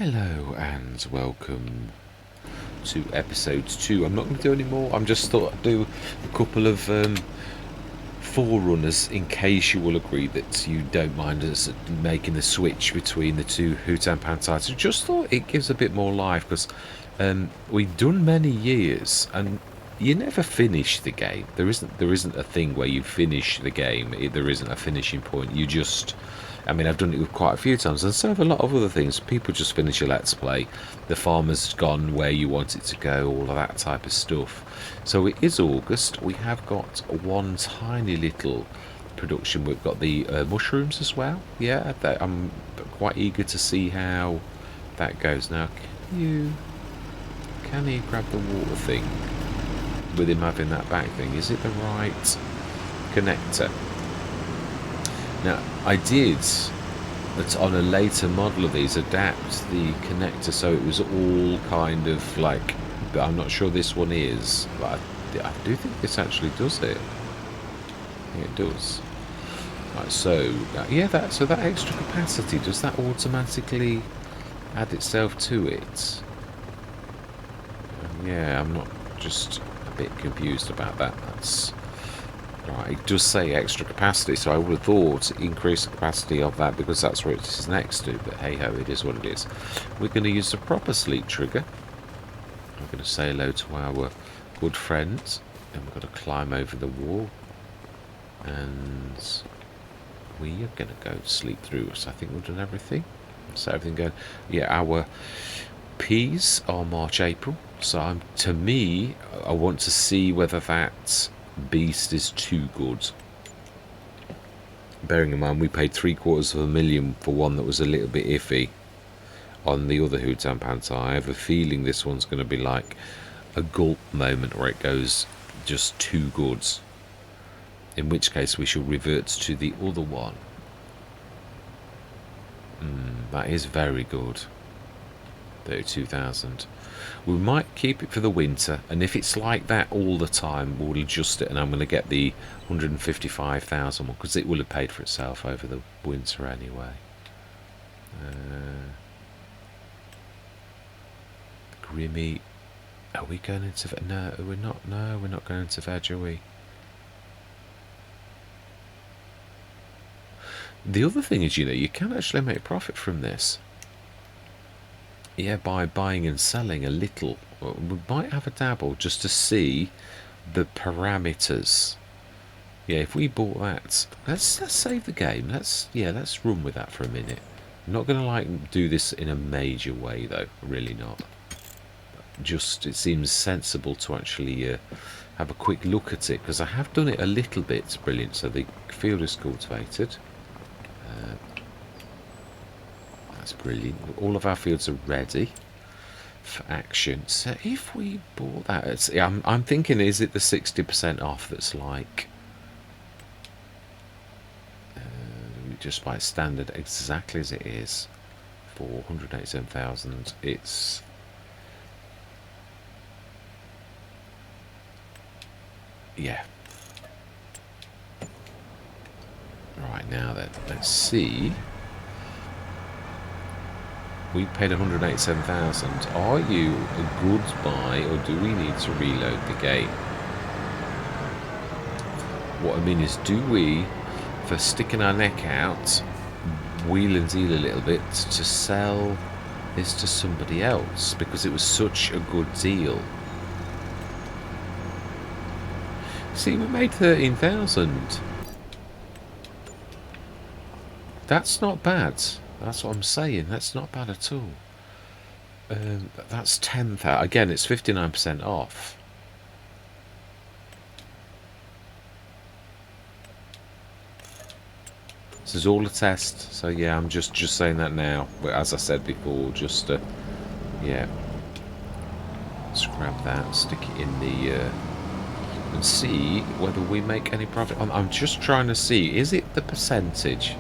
Hello and welcome to episode 2. I'm not going to do any more. I'm just thought I'd do a couple of forerunners in case you will agree that you don't mind us making the switch between the two Hutan Pantai. So just thought it gives a bit more life because we've done many years and you never finish the game. There isn't a thing where you finish the game. There isn't a finishing point. You just, I mean, I've done it with quite a few times, and so have a lot of other things. People just finish a let's play. The farmer's gone where you want it to go, all of that type of stuff. So it is August. We have got one tiny little production. We've got the mushrooms as well. Yeah, I'm quite eager to see how that goes. Now, can he grab the water thing with him having that back thing? Is it the right connector? Now, I did, but on a later model of these, adapt the connector so it was all kind of like, but I'm not sure this one is, but I do think this actually does it. Yeah, it does. Right, so, yeah, so that extra capacity, does that automatically add itself to it? Yeah, I'm not, just a bit confused about that. That's right. It does say extra capacity, so I would have thought increase the capacity of that because that's where it is next to. But hey ho, it is what it is. We're going to use the proper sleep trigger. I'm going to say hello to our good friends, and we've got to climb over the wall, and we are going to go sleep through. So I think we've done everything. So everything going. Yeah, our P's are March, April. So to me, I want to see whether that beast is too good. Bearing in mind we paid $750,000 for one that was a little bit iffy on the other Hutan Pantai. I have a feeling this one's going to be like a gulp moment where it goes just too good, in which case we shall revert to the other one. That is very good. 32,000. We might keep it for the winter, and if it's like that all the time, we'll adjust it, and I'm going to get the 155,000 one because it will have paid for itself over the winter anyway. Grimmy, are we going into? No, we're not. No, we're not going into veg, are we? The other thing is, you can actually make profit from this. Yeah, by buying and selling a little. We might have a dabble just to see the parameters. Yeah, if we bought that, let's save the game. Let's run with that for a minute. I'm not going to do this in a major way though, really not. Just it seems sensible to actually have a quick look at it because I have done it a little bit. Brilliant. So the field is cultivated. That's brilliant. All of our fields are ready for action. So if we bought that, I'm thinking, is it the 60% off that's like just by standard exactly as it is for 187,000? It's yeah. Right, now then, let's see. We paid 187,000. Are you a good buy, or do we need to reload the game? What I mean is, do we, for sticking our neck out, wheel and deal a little bit to sell this to somebody else because it was such a good deal? See, we made 13,000. That's not bad. That's what I'm saying. That's not bad at all. That's 10,000. Again, it's 59% off. This is all a test. So yeah, I'm just saying that now. But as I said before, just yeah. Let's grab that, stick it in the and see whether we make any profit. I'm just trying to see. Is it the percentage?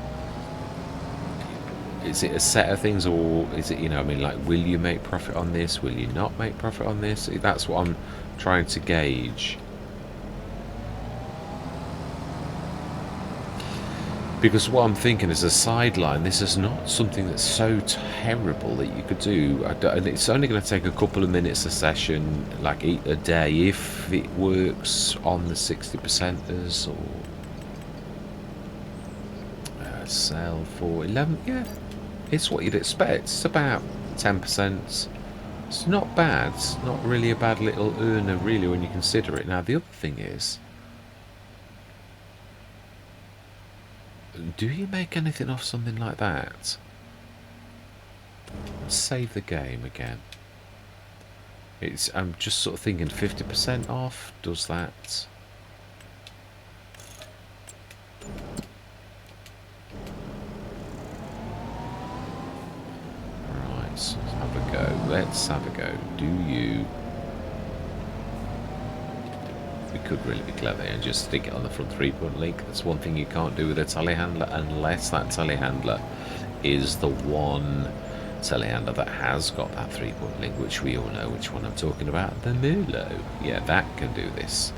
Is it a set of things, or is it, I mean, like, will you make profit on this? Will you not make profit on this? That's what I'm trying to gauge. Because what I'm thinking is a sideline. This is not something that's so terrible that you could do. And it's only going to take a couple of minutes a session, like a day, if it works on the 60%ers or sell for 11. Yeah, it's what you'd expect. It's about 10%. It's not bad. It's not really a bad little earner, really, when you consider it. Now, the other thing is, do you make anything off something like that? Let's save the game again. I'm just sort of thinking 50% off. Does that? Right, so let's have a go. Let's have a go. Do you? We could really be clever and just stick it on the front 3-point link. That's one thing you can't do with a telehandler unless that telehandler is the one telehandler that has got that 3-point link, which we all know which one I'm talking about. The Mulo. Yeah, that can do this.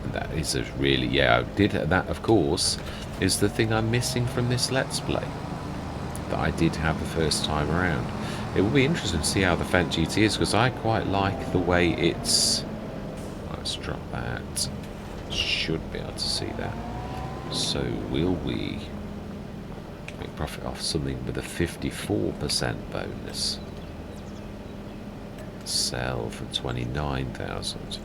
And that is a really, yeah, I did that, of course, is the thing I'm missing from this Let's Play that I did have the first time around. It will be interesting to see how the Fendt GT is, because I quite like the way it's... Let's drop that. Should be able to see that. So will we make profit off something with a 54% bonus? Sell for 29,000.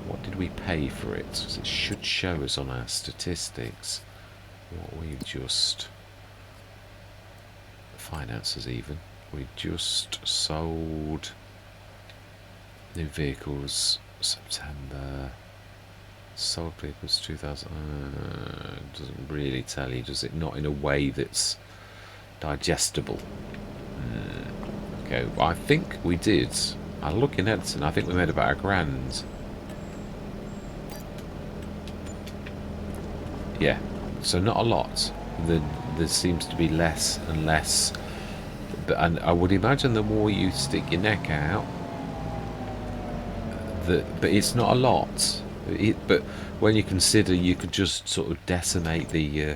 What did we pay for it? Because it should show us on our statistics what we just... Finances even. We just sold new vehicles September. Sold vehicles 2000. Doesn't really tell you, does it? Not in a way that's digestible. Okay, well, I think we did. I look in Edison. I think we made about £1,000. Yeah, so not a lot. There seems to be less and less. And I would imagine the more you stick your neck out, but it's not a lot. But when you consider you could just sort of decimate the...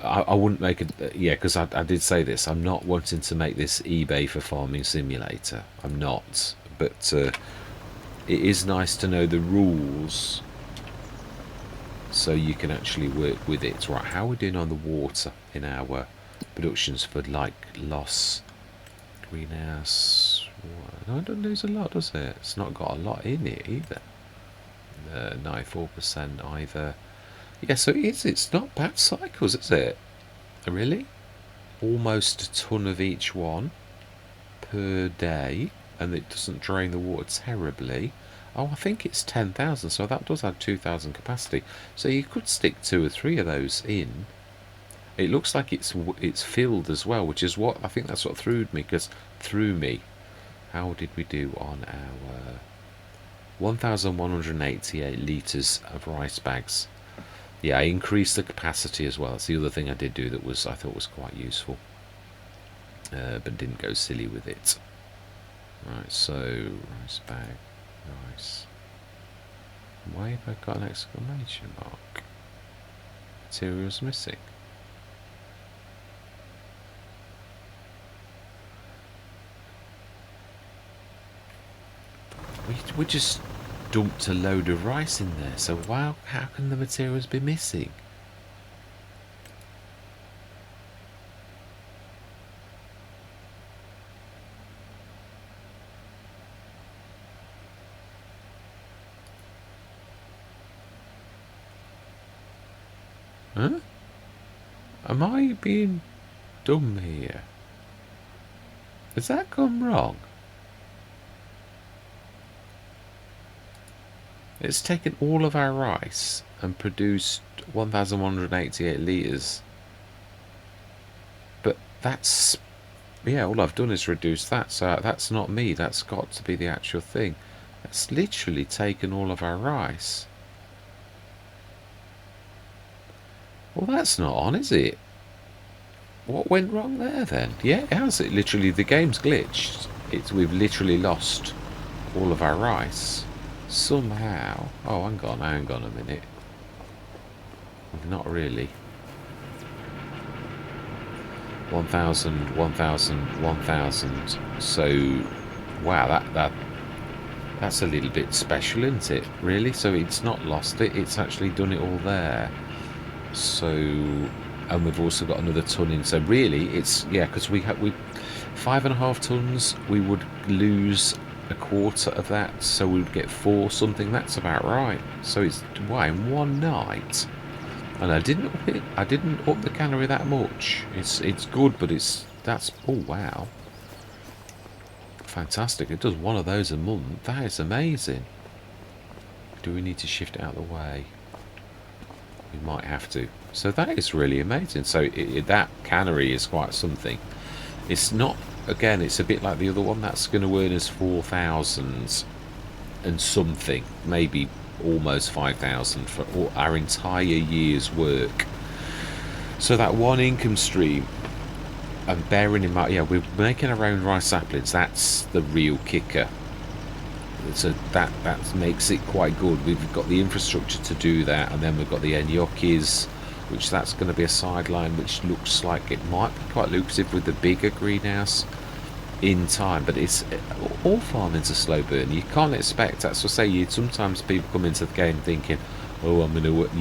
I wouldn't make it... Yeah, because I did say this. I'm not wanting to make this eBay for Farming Simulator. I'm not. But it is nice to know the rules so you can actually work with it. Right, how are we doing on the water in our... productions for like loss greenhouse? No, it doesn't lose a lot, does it? It's not got a lot in it either. 94% either. Yeah, so it's not bad cycles, is it? Really? Almost a ton of each one per day, and it doesn't drain the water terribly. Oh, I think it's 10,000, so that does add 2,000 capacity. So you could stick 2 or 3 of those in. It looks like it's filled as well, which is what I think that's what threw me. How did we do on our 1,188 litres of rice bags? Yeah, I increased the capacity as well. That's the other thing I did do that I thought was quite useful, but didn't go silly with it. Right, so rice bag, rice. Why have I got an exclamation mark? Materials missing. We just dumped a load of rice in there, so how can the materials be missing? Huh? Am I being dumb here? Has that gone wrong? It's taken all of our rice and produced 1,188 litres. But that's... Yeah, all I've done is reduce that, so that's not me. That's got to be the actual thing. That's literally taken all of our rice. Well, that's not on, is it? What went wrong there, then? Yeah, it has. It literally... The game's glitched. We've literally lost all of our rice. somehow... Oh, hang on a minute. Not really. 1,000, 1,000, 1,000. So, wow, that's a little bit special, isn't it? Really? So it's not lost it, it's actually done it all there. So, and we've also got another ton in. So really, it's, yeah, because we 5.5 tons, we would lose a quarter of that, so we'd get 4 something. That's about right. So it's, why, in one night? And I didn't up the cannery that much. It's good, but that's, oh wow, fantastic. It does one of those a month. That is amazing. Do we need to shift it out of the way? We might have to. So that is really amazing. So that cannery is quite something. It's not, again, it's a bit like the other one. That's going to earn us 4,000 and something, maybe almost 5,000 for our entire year's work. So that one income stream, and bearing in mind, yeah, we're making our own rice saplings. That's the real kicker. So that makes it quite good. We've got the infrastructure to do that, and then we've got the gnocchis, which that's going to be a sideline, which looks like it might be quite lucrative with the bigger greenhouse in time. But it's all farming's a slow burn. You can't expect. That's what I say. Sometimes people come into the game thinking, "Oh, I'm going to work."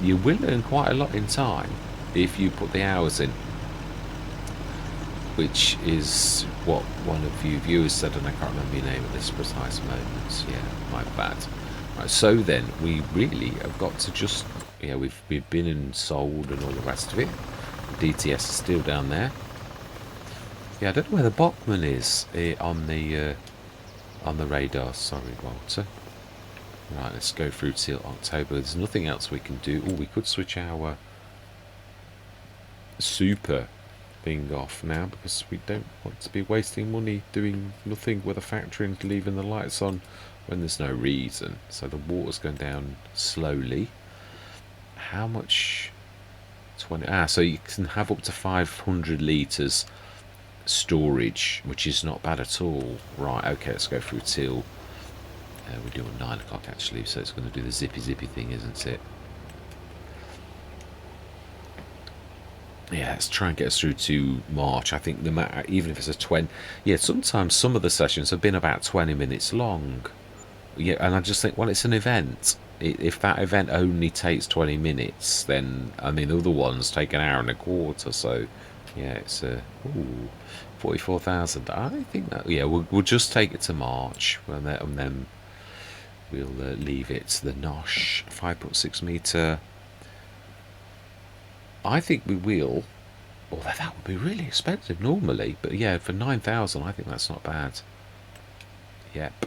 You will learn quite a lot in time if you put the hours in. Which is what one of you viewers said, and I can't remember your name at this precise moment. Yeah, my bad. Right, so then we really have got to just, yeah, we've been and sold and all the rest of it. DTS is still down there. Yeah, I don't know where the Bachman is on the radar. Sorry, Walter. Right, let's go through till October. There's nothing else we can do. Oh, we could switch our super thing off now, because we don't want to be wasting money doing nothing with a factory and leaving the lights on when there's no reason. So the water's going down slowly. How much? 20. So you can have up to 500 litres storage, which is not bad at all. Right, okay, let's go through till we're doing 9 o'clock actually, so it's going to do the zippy thing, isn't it? Yeah, let's try and get us through to March. I think no matter, even if it's a 20, yeah, sometimes some of the sessions have been about 20 minutes long. Yeah, and I just think, well, it's an event. If that event only takes 20 minutes, then, I mean, other ones take an hour and a quarter. So, yeah, it's 44,000. I think that, yeah, we'll just take it to March, and then we'll leave it to the Nosh 5.6 metre. I think we will, although that would be really expensive normally, but yeah, for 9,000 I think that's not bad. Yep.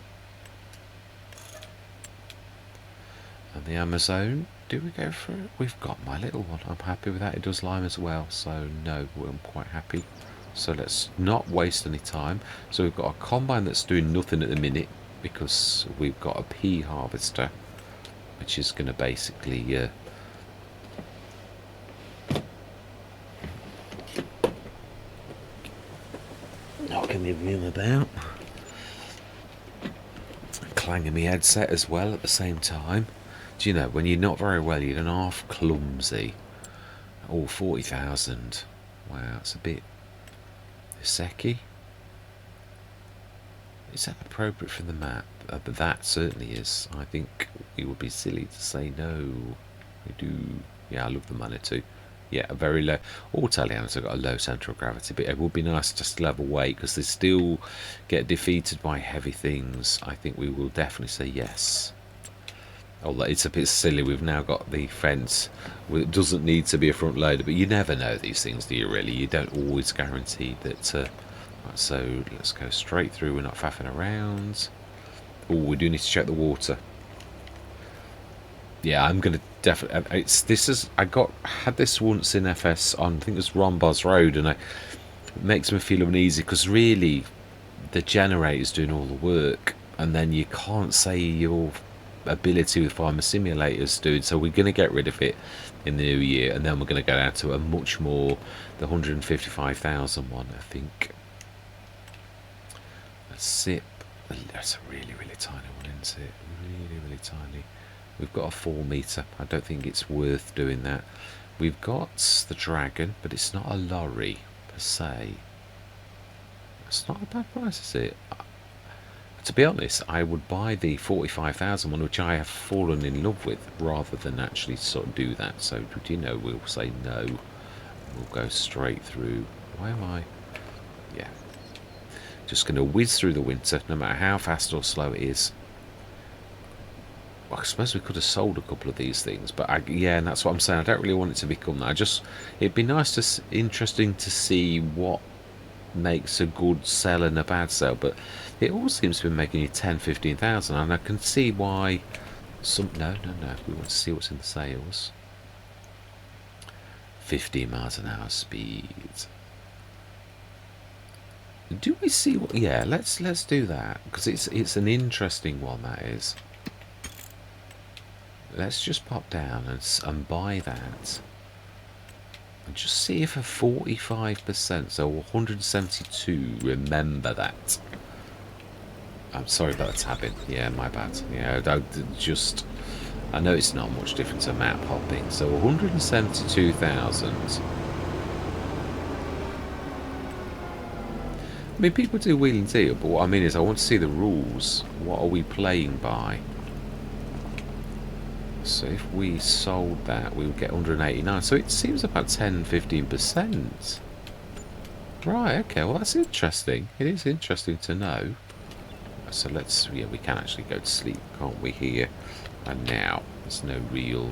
And the Amazon, do we go for it? We've got my little one. I'm happy with that. It does lime as well, so no, I'm quite happy. So let's not waste any time. So we've got a combine that's doing nothing at the minute, because we've got a pea harvester, which is going to basically knocking the room about, clanging my headset as well at the same time. Do you know, when you're not very well, you're an half clumsy. Oh, 40,000. Wow, it's a bit Iseki. Is that appropriate for the map? But that certainly is. I think it would be silly to say no. We do. Yeah, I love the Manitou. Yeah, a very low. All Italians have got a low centre of gravity, but it would be nice to still have a weight, because they still get defeated by heavy things. I think we will definitely say yes. Although it's a bit silly, we've now got the fence. It doesn't need to be a front loader, but you never know these things, do you really? You don't always guarantee that. Right, so let's go straight through. We're not faffing around. Oh, we do need to check the water. Yeah, I'm gonna definitely. I had this once in FS on, I think it was Rombos Road, and it makes me feel uneasy, because really the generator's doing all the work, and then you can't say your ability with farmer simulators doing. So we're going to get rid of it in the new year, and then we're going to go down to a much more, the 155,000 one, I think. Let's sip. That's a really, really tiny one, isn't it? Really, really tiny. We've got a 4 metre. I don't think it's worth doing that. We've got the dragon, but it's not a lorry per se. It's not a bad price, is it? To be honest, I would buy the 45,000 one, which I have fallen in love with, rather than actually sort of do that. So, do you know, we'll say no. We'll go straight through. Why am I? Yeah. Just going to whiz through the winter, no matter how fast or slow it is. Well, I suppose we could have sold a couple of these things, but yeah, and that's what I'm saying. I don't really want it to become that. It'd be interesting to see what makes a good sell and a bad sell, but it all seems to be making you 10, 15,000, and I can see why some. No, we want to see what's in the sales. 15 miles an hour speed. Do we see what? Yeah, let's do that, because it's an interesting one, that is. Let's just pop down and buy that. And just see if a 45%, so 172, remember that. I'm sorry about the tabbing. Yeah, my bad. Yeah, I know it's not much different to map hopping. So 172,000. I mean, people do wheel and deal, but what I mean is I want to see the rules. What are we playing by? So if we sold that, we would get 189. So it seems about 10-15%. Right, okay, well that's interesting. It is interesting to know. So yeah, we can actually go to sleep, can't we, here and now. There's no real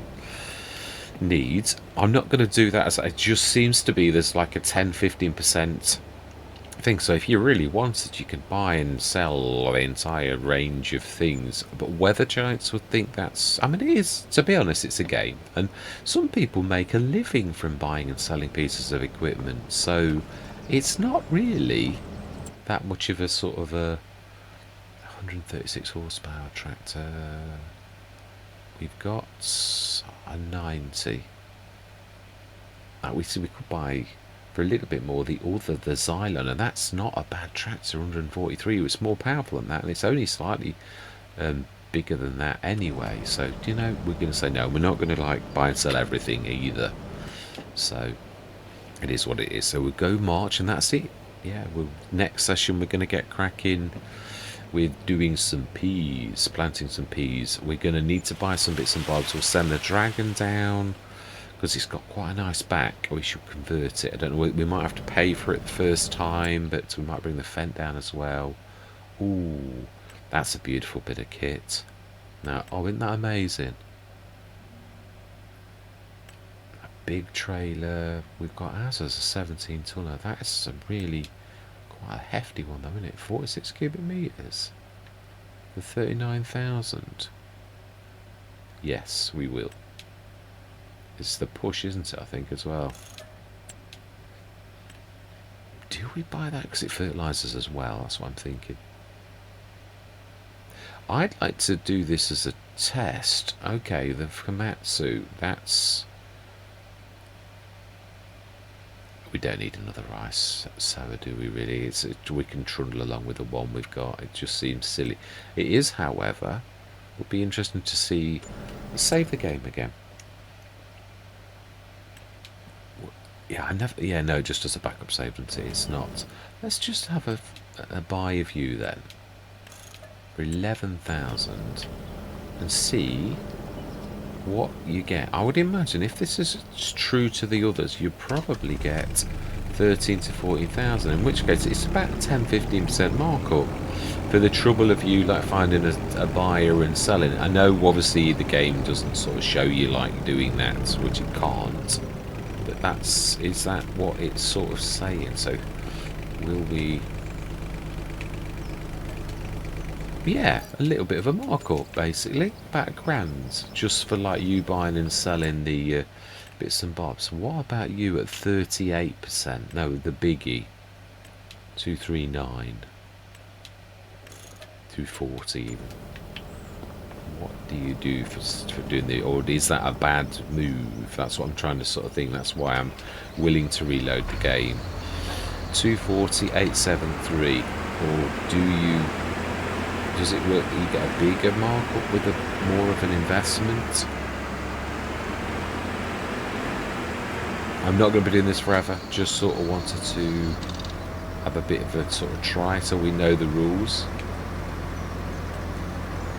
need. I'm not going to do that, as it just seems to be there's like a 10-15% thing. So if you really wanted, you could buy and sell the entire range of things, but Weather Giants would think that's, I mean, it is, to be honest, it's a game, and some people make a living from buying and selling pieces of equipment, so it's not really that much of a sort of a 136 horsepower tractor. We've got a 90. We could buy for a little bit more the Xylon, and that's not a bad tractor. 143. It's more powerful than that, and it's only slightly bigger than that anyway. So, you know, we're going to say no. We're not going to like buy and sell everything either. So it is what it is. So we'll go March, and that's it. Yeah. Next session we're going to get cracking with doing some peas, planting some peas. We're going to need to buy some bits and bobs. We'll send the dragon down, because it's got quite a nice back. We should convert it. I don't know, we might have to pay for it the first time, but we might bring the fent down as well. Ooh, that's a beautiful bit of kit. Now, oh, isn't that amazing? A big trailer. We've got ours as a 17 tonner. That is a really quite a hefty one though, isn't it? 46 cubic meters for 39,000. Yes, we will. It's the push, isn't it, I think, as well. Do we buy that because it fertilises as well? That's what I'm thinking. I'd like to do this as a test. Okay, the Komatsu, that's... We don't need another rice sower, do we really? We can trundle along with the one we've got. It just seems silly. It is, however, would be interesting to see... Save the game again. Yeah, no, just as a backup save until it's not. Let's just have a buy of you then for 11,000 and see what you get. I would imagine if this is true to the others, you probably get 13 to 14,000. In which case, it's about 10-15% markup for the trouble of you like finding a buyer and selling. I know obviously the game doesn't sort of show you like doing that, which it can't. But is that what it's sort of saying? So will we... Yeah, a little bit of a markup basically, about £1,000 just for like you buying and selling the bits and bobs. What about you at 38%? No, the biggie, 239, 240 even. What do you do for doing the, or is that a bad move? That's what I'm trying to sort of think. That's why I'm willing to reload the game. 240, 873, or do you Does it work that you get a bigger markup with a more of an investment? I'm not going to be doing this forever, just sort of wanted to have a bit of a sort of try so we know the rules.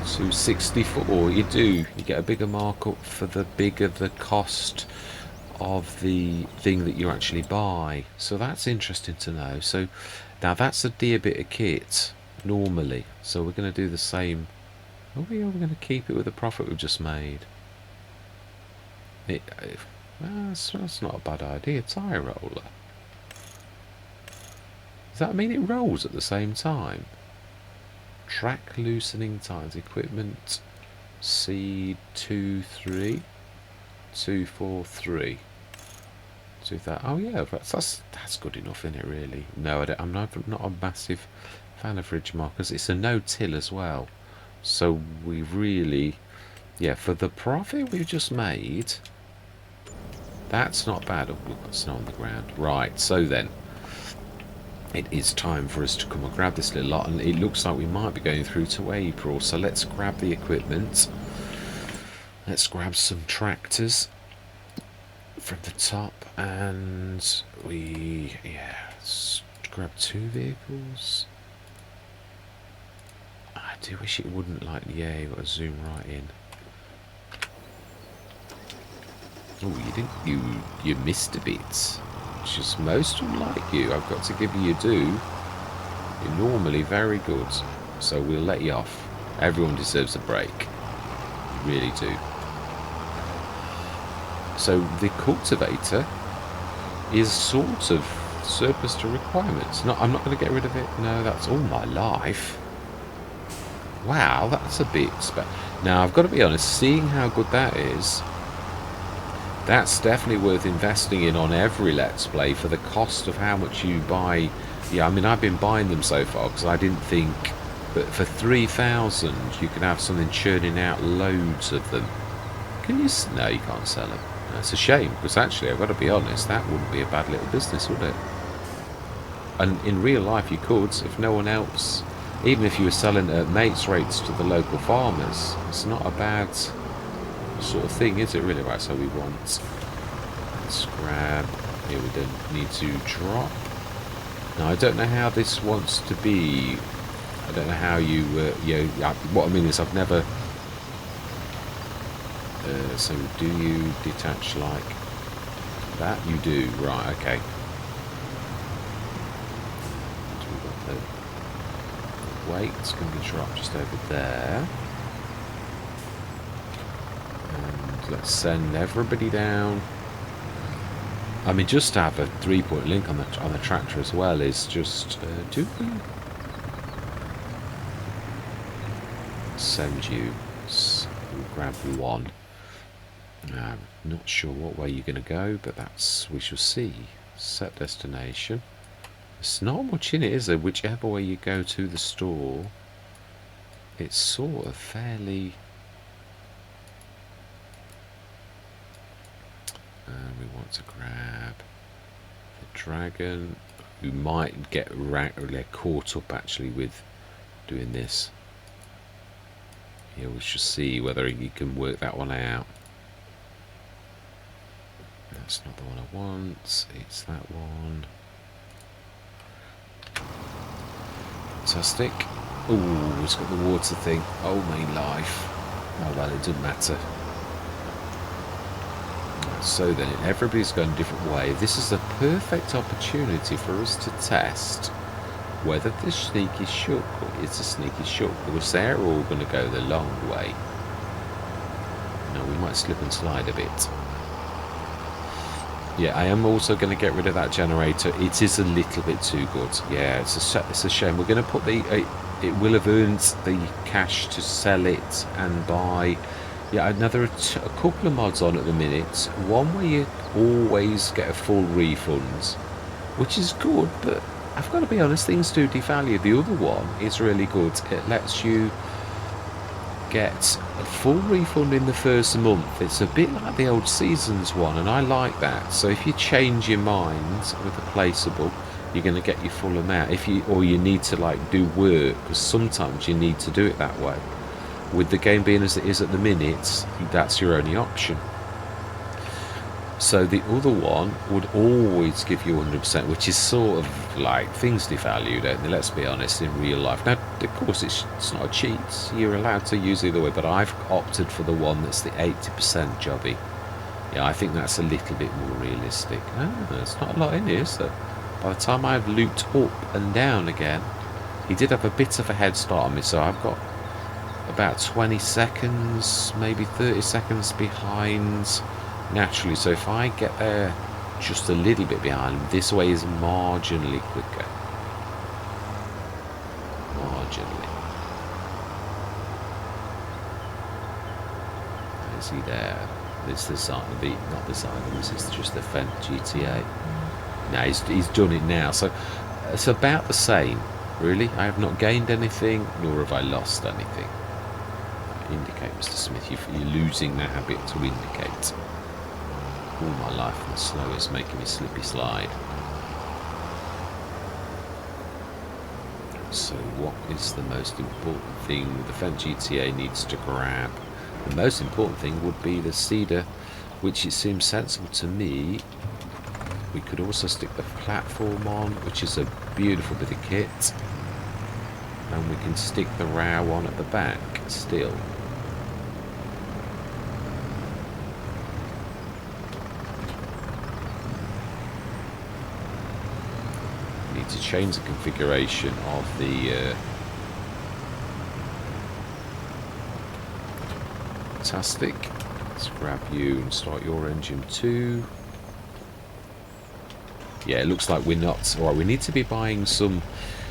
So 64, you get a bigger markup for the bigger the cost of the thing that you actually buy. So that's interesting to know. So now that's a dear bit of kit normally. So we're going to do the same. Oh yeah, we're going to keep it with the profit we've just made. That's not a bad idea. Tyre roller. Does that mean it rolls at the same time? Track loosening tires, equipment, seed 2-3, 2-4-3. Oh yeah, that's good enough, isn't it? Really? No, I'm not a massive fan of ridge markers. It's a no-till as well, so we really, yeah, for the profit we've just made, that's not bad. Oh, we've got snow on the ground. Right, so then it is time for us to come and grab this little lot, and it looks like we might be going through to April, so let's grab the equipment. Let's grab some tractors from the top, and let's grab 2 vehicles. I do wish it wouldn't, like, yeah, you've got to zoom right in. Oh, you missed a bit. Just most unlike you, I've got to give you your due. You're normally very good, so we'll let you off. Everyone deserves a break. You really do. So the cultivator is sort of surplus to requirements. I'm not going to get rid of it. No, that's all my life. Wow, that's a bit now I've got to be honest, seeing how good that is, that's definitely worth investing in on every Let's Play for the cost of how much you buy. Yeah, I mean, I've been buying them so far because I didn't think, but for 3,000 you can have something churning out loads of them. Can you? No, you can't sell them. That's a shame, because actually, I've got to be honest, that wouldn't be a bad little business, would it? And in real life you could, if no one else, even if you were selling at mates rates to the local farmers, it's not a bad sort of thing, is it really? Right, so we want, let's grab, here we don't need to drop. Now I don't know how this wants to be. I don't know how you what I mean is I've never so do you detach like that? You do, right, okay. So we've got the weight's going to be dropped just over there. Let's send everybody down. I mean, just to have a 3-point link on the tractor as well is just do we send you? We'll grab one. I'm not sure what way you're going to go, but we shall see. Set destination. There's not much in it, is there? Whichever way you go to the store, it's sort of fairly. We want to grab the dragon, who might get caught up actually with doing this. Yeah, we shall see whether you can work that one out. That's not the one I want, it's that one. Fantastic. Oh, it's got the water thing. Oh, main life. Oh well, it doesn't matter. So then, everybody's going a different way. This is a perfect opportunity for us to test whether the sneaky shook is a sneaky shook, because they're all going to go the long way. Now we might slip and slide a bit. Yeah, I am also going to get rid of that generator. It is a little bit too good. Yeah, it's a shame. We're going to put it will have earned the cash to sell it and buy. Yeah, another a couple of mods on at the minute. One where you always get a full refund, which is good, but I've got to be honest, things do devalue. The other one is really good. It lets you get a full refund in the first month. It's a bit like the old Seasons one, and I like that. So if you change your mind with a placeable, you're going to get your full amount. Or you need to like do work, because sometimes you need to do it that way. With the game being as it is at the minute, that's your only option. So the other one would always give you 100%, which is sort of like things devalued, don't they? Let's be honest, in real life. Now, of course, it's not a cheat. You're allowed to use either way, but I've opted for the one that's the 80% jobby. Yeah, I think that's a little bit more realistic. There's not a lot in here, so by the time I've looped up and down again, he did have a bit of a head start on me, so I've got about 20 seconds, maybe 30 seconds behind naturally. So if I get there just a little bit behind him, this way is marginally quicker. Marginally. Is he there? This is not this island, this is just the Fent GTA. No, he's done it now, so it's about the same, really. I have not gained anything, nor have I lost anything. Indicate, Mr. Smith, you're losing the habit to indicate. All my life in the snow is making me slippy slide. So what is the most important thing the Fent GTA needs to grab? The most important thing would be the cedar, which it seems sensible to me. We could also stick the platform on, which is a beautiful bit of kit. And we can stick the row on at the back still. Need to change the configuration of the fantastic. Let's grab you and start your engine too. Yeah, it looks like we're not. Alright, we need to be buying some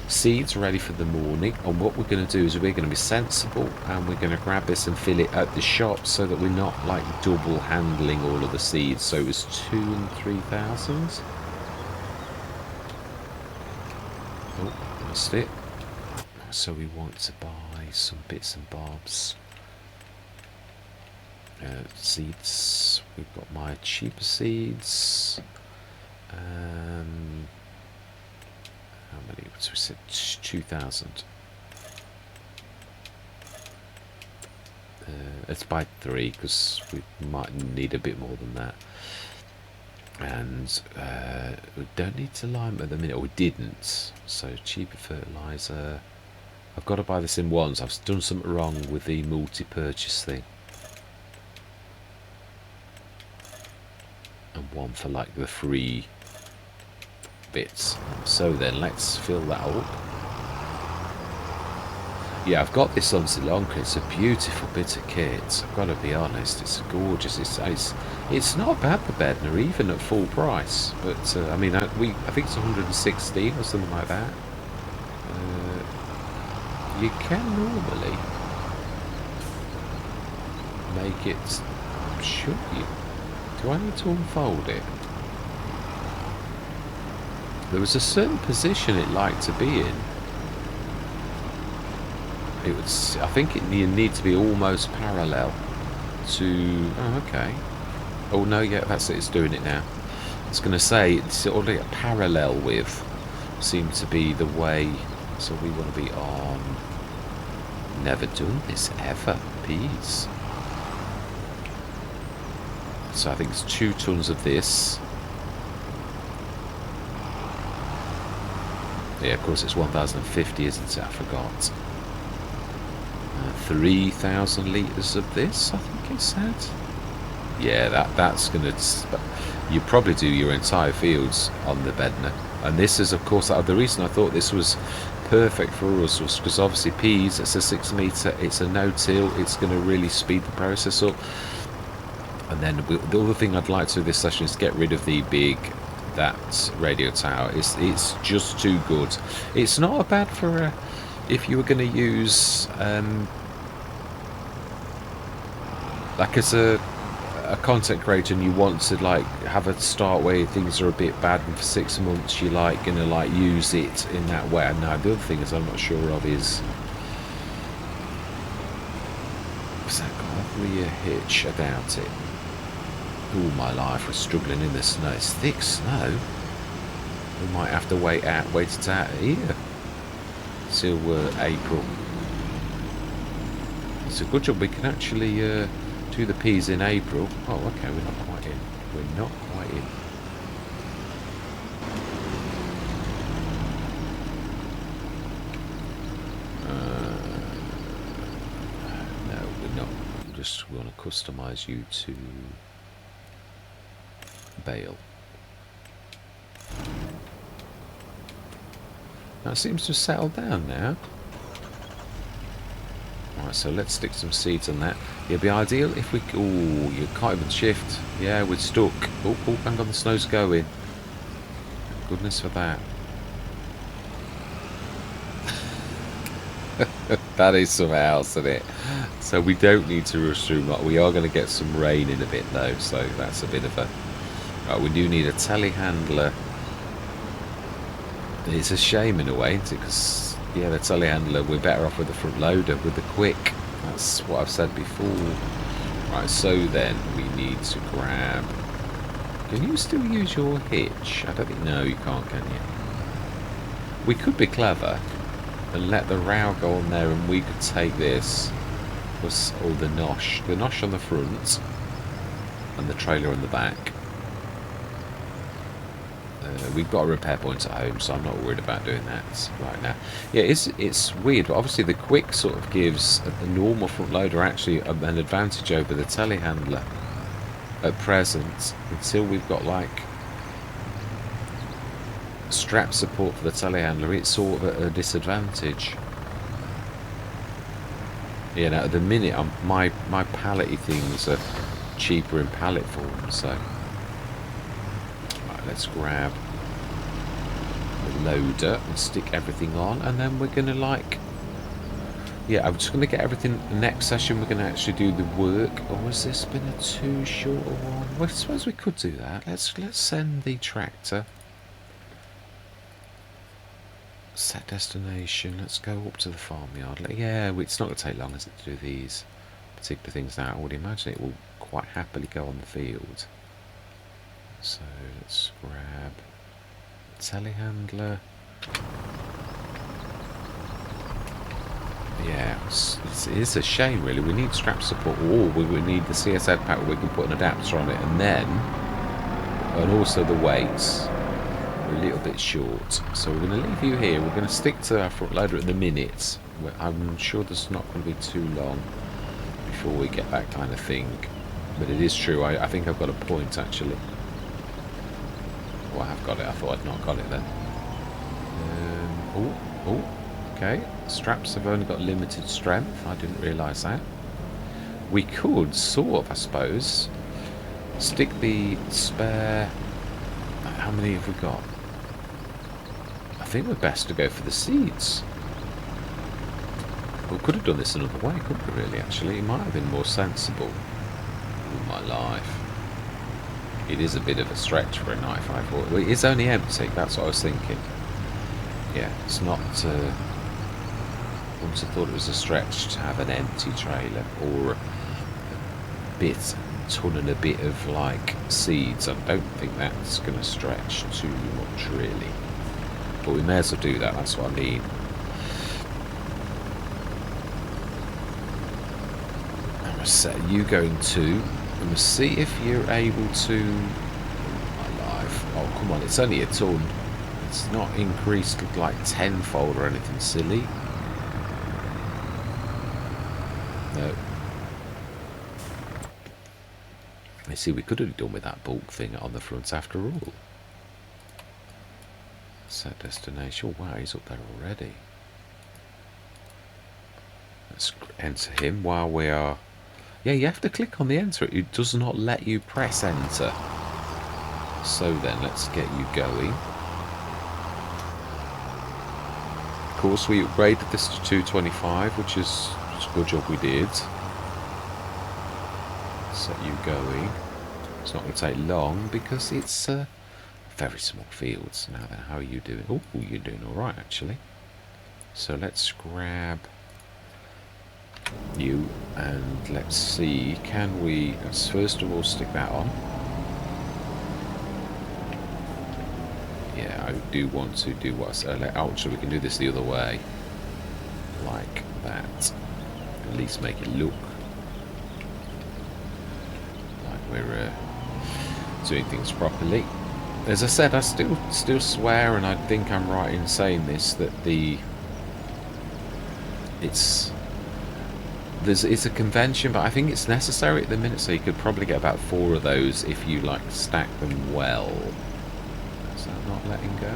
seeds ready for the morning. And what we're going to do is we're going to be sensible, and we're going to grab this and fill it at the shop so that we're not like double handling all of the seeds. So it was 2 and 3,000. Oh, missed it. So we want to buy some bits and bobs. Seeds. We've got my cheaper seeds. How many? So we said 2,000. Let's buy 3 because we might need a bit more than that. And we don't need to lime at the minute. Or we didn't. So cheaper fertilizer. I've got to buy this in ones. I've done something wrong with the multi-purchase thing. And one for like the free bits. So then let's fill that up. Yeah, I've got this on Sri Lanka. It's a beautiful bit of kit. I've got to be honest. It's gorgeous. It's not bad, the Bednar, even at full price. But I mean, I think it's 116 or something like that. You can normally make it. Should you? Do I need to unfold it? There was a certain position it liked to be in. It was. I think you need to be almost parallel to. Oh, okay. Oh no, yeah, that's it. It's doing it now. I was going to say it's already a parallel with. Seemed to be the way. So we want to be on. Never done this ever. Peas. So I think it's 2 tons of this. Yeah, of course it's 1,050, isn't it? I forgot. 3,000 litres of this, I think it said. Yeah, that's going to... You probably do your entire fields on the Bednar. And this is, of course, the reason I thought this was perfect for us was because obviously peas, it's a 6 metre, it's a no-till, it's going to really speed the process up. And then the other thing I'd like to do this session is get rid of that radio tower. It's just too good. It's not bad for if you were going to use like as a content creator and you want to like have a start where things are a bit bad and for 6 months you're like going to like use it in that way. And now the other thing is I'm not sure of is that got a rear hitch? I doubt it. All my life we're struggling in the snow. It's thick snow. We might have to wait it out here till April. It's a good job we can actually do the peas in April. Oh, okay, we're not quite in. We're not quite in. No, we're not. We want to customize you to bale. That seems to have settled down now. Right, so let's stick some seeds on that. It'd be ideal if we... Oh, you can't even shift. Yeah, we're stuck. Oh, hang on, the snow's going. Goodness for that. That is something else, isn't it? So we don't need to rush through. We are going to get some rain in a bit, though, so that's a bit of a... Right, we do need a telehandler. It's a shame in a way, isn't it? Because, yeah, the telehandler, we're better off with the front loader, with the quick. That's what I've said before. Right, so then we need to grab... Can you still use your hitch? I don't think... No, you can't, can you? We could be clever and let the row go on there, and we could take this, or the nosh on the front, and the trailer on the back. We've got a repair point at home, so I'm not worried about doing that right now. Yeah, it's weird, but obviously the quick sort of gives a normal front loader actually an advantage over the telehandler at present, until we've got like strap support for the telehandler. It's sort of at a disadvantage. You know, at the minute my palletty things are cheaper in pallet form, so right, let's grab the loader and stick everything on, and then we're gonna like, yeah, I'm just gonna get everything. The next session we're gonna actually do the work. Or has this been a too short a one? Well, I suppose we could do that. Let's send the tractor. Set destination. Let's go up to the farmyard. Yeah, it's not going to take long, is it, to do these particular things now? I would imagine it will quite happily go on the field. So let's grab a telehandler. Yeah, it is a shame really. We need strap support, or we would need the CSZ pack where we can put an adapter on it, and also the weights. A little bit short, so we're going to leave you here. We're going to stick to our front loader at the minute. I'm sure there's not going to be too long before we get that kind of thing, but it is true. I think I've got a point actually. Oh, I have got it. I thought I'd not got it then. Okay. Straps have only got limited strength. I didn't realise that. We could sort of, I suppose, stick the spare. How many have we got? I think we're best to go for the seeds. We could have done this another way, couldn't we, really, actually? It might have been more sensible. All my life. It is a bit of a stretch for a 95. Well, it is only empty, that's what I was thinking. Yeah, it's not... once I thought it was a stretch to have an empty trailer, or a ton and a bit of, like, seeds. I don't think that's going to stretch too much, really. But we may as well do that, that's what I mean. I'm going to set you going to, and we'll see if you're able to... Oh, my life. Oh, come on, it's only a ton. It's not increased like tenfold or anything silly. No. You see, we could have done with that bulk thing on the front after all. Set destination. Oh, wow, he's up there already. Let's enter him while we are... Yeah, you have to click on the enter. It does not let you press enter. So then, let's get you going. Of course, we upgraded this to 225, which is a good job we did. Set you going. It's not going to take long because it's very small fields. Now then, how are you doing? Oh, you're doing all right actually. So let's grab you and let's see. Can we? Let's first of all stick that on. Yeah, I do want to do what I said. Actually, we can do this the other way. Like that. At least make it look like we're doing things properly. As I said, I still swear, and I think I'm right in saying this, that it's a convention, but I think it's necessary at the minute. So you could probably get about 4 of those if you like stack them well. Is that not letting go?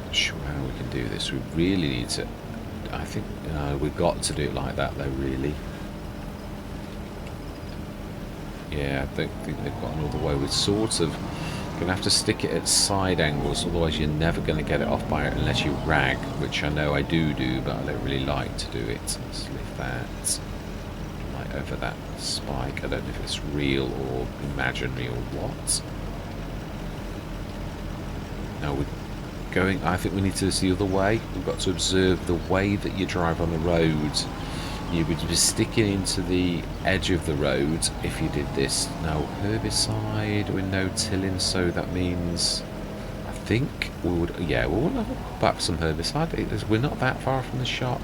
Not sure how we can do this. We really need to. I think we've got to do it like that, though. Really. Yeah, I don't think they've got another way. We're sort of going to have to stick it at side angles, otherwise you're never going to get it off by it unless you rag, which I know I do, but I don't really like to do it. Let's leave that like over that spike. I don't know if it's real or imaginary or what. Now we're going, I think we need to do this the other way. We've got to observe the way that you drive on the road. You would be sticking into the edge of the road if you did this. Now, herbicide with no tilling, so that means I think we would, yeah, we'll have to put back some herbicide. We're not that far from the shop.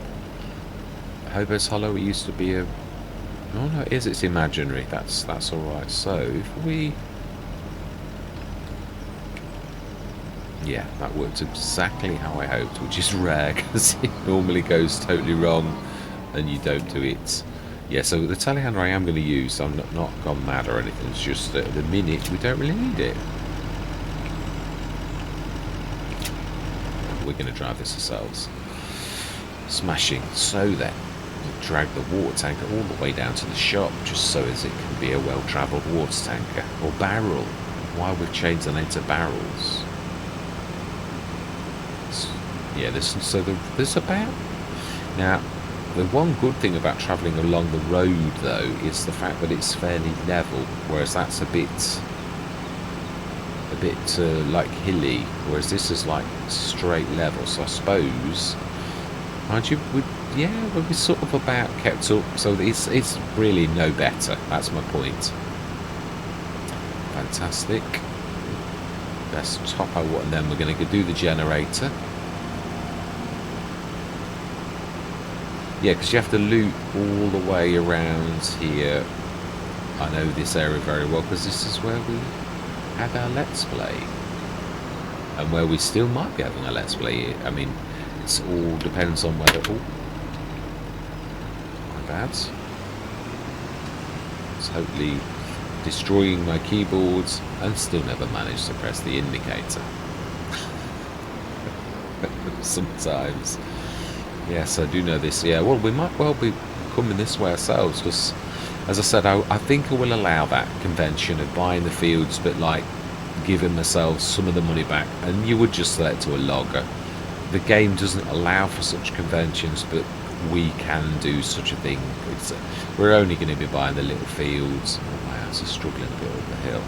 Hobo's Hollow, it used to be a, oh no, it is, it's imaginary. That's alright. So, if we, yeah, that worked exactly how I hoped, which is rare because it normally goes totally wrong and you don't do it. Yeah, so the telehandler I am going to use, I'm not gone mad or anything, it's just that at the minute we don't really need it. We're going to drive this ourselves. Smashing. So then, we'll drag the water tanker all the way down to the shop, just so as it can be a well-travelled water tanker. Or barrel. Why we've changed the name to barrels. Yeah, there's about... Now, the one good thing about travelling along the road, though, is the fact that it's fairly level, whereas that's a bit like hilly, whereas this is like straight level. So I suppose, aren't you? We'll be sort of about kept up. So it's really no better. That's my point. Fantastic. Let's top out what, and then we're going to do the generator. Yeah, because you have to loop all the way around here. I know this area very well because this is where we had our Let's Play. And where we still might be having a Let's Play. I mean, it all depends on whether... Oh, my bad. It's totally destroying my keyboards and still never managed to press the indicator. Sometimes. Yes, I do know this. Yeah, well, we might well be coming this way ourselves because, as I said, I think I will allow that convention of buying the fields, but like giving myself some of the money back. And you would just sell it to a logger. The game doesn't allow for such conventions, but we can do such a thing. We're only going to be buying the little fields. Oh, my hands are struggling a bit up the hill.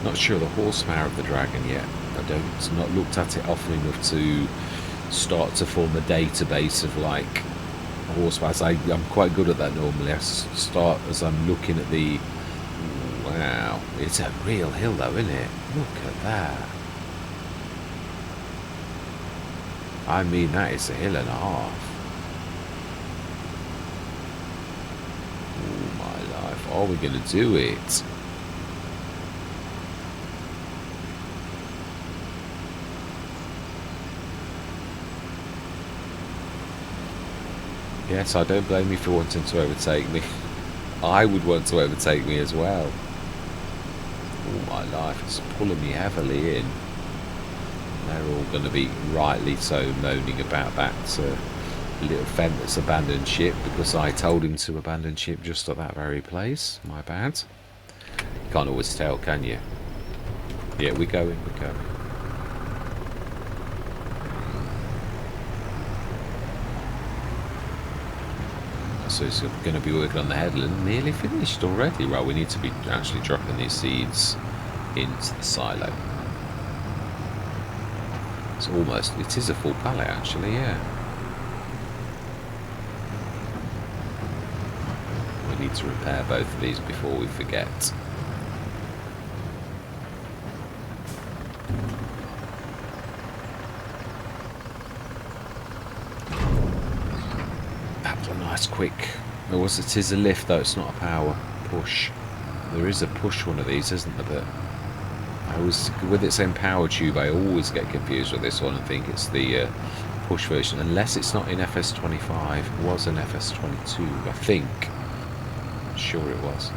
Not sure the horsepower of the Dragon yet. I've not looked at it often enough to start to form a database of like horsepower. I'm quite good at that normally. I start as I'm looking at the... Wow, it's a real hill though, isn't it? Look at that. I mean, that is a hill and a half. Oh my life, are we going to do it? Yes, I don't blame you for wanting to overtake me. I would want to overtake me as well. All my life, it's pulling me heavily in. They're all going to be rightly so moaning about that little fent that's abandoned ship because I told him to abandon ship just at that very place. My bad. You can't always tell, can you? Yeah, we're going. So it's going to be working on the headland. Nearly finished already. Well, we need to be actually dropping these seeds into the silo. It's almost, it is a full pallet actually, yeah. I need to repair both of these before we forget. That was a nice quick. It is a lift though, it's not a power push. There is a push one of these, isn't there? But I always, with it saying power tube, I always get confused with this one and think it's the push version, unless it's not in FS25. It was an FS22, I think. I'm sure it was.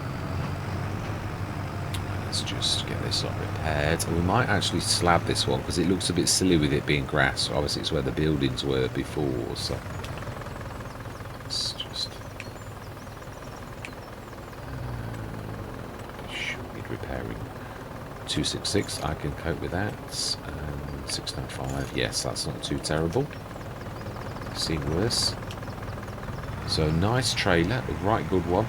Let's just get this lot repaired. We might actually slab this one because it looks a bit silly with it being grass. Obviously, it's where the buildings were before, so let's just should be repairing. 266, I can cope with that. 695, yes, that's not too terrible. Seen worse. So nice trailer, a right good one.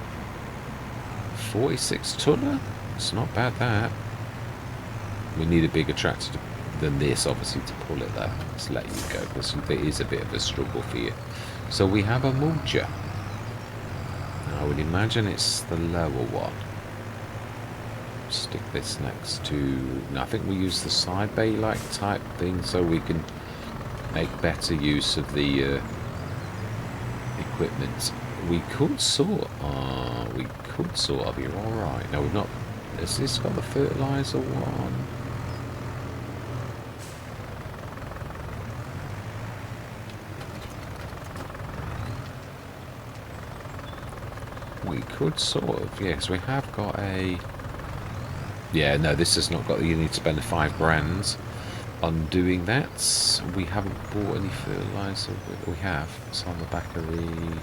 46 tonner. It's not bad, that. We need a bigger tractor than this, obviously, to pull it there. Let's let you go, because it is a bit of a struggle for you. So we have a mulcher. I would imagine it's the lower one. Stick this next to... No, I think we use the side bay-like type thing, so we can make better use of the equipment. We could sort of be alright. No, we've not... Has this got the fertiliser one? We could sort of, yes, we have got a... Yeah, no, this has not got... You need to spend the £5 on doing that. We haven't bought any fertiliser. We have. It's on the back of the...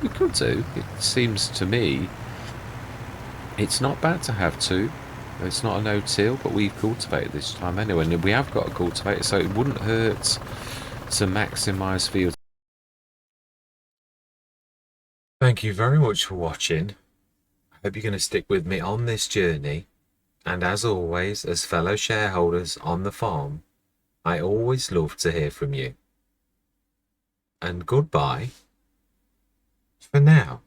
We could do. It seems to me... It's not bad to have two. It's not a no-till, but we've cultivated this time anyway. And we have got a cultivator, so it wouldn't hurt to maximise field. Thank you very much for watching. I hope you're going to stick with me on this journey. And as always, as fellow shareholders on the farm, I always love to hear from you. And goodbye for now.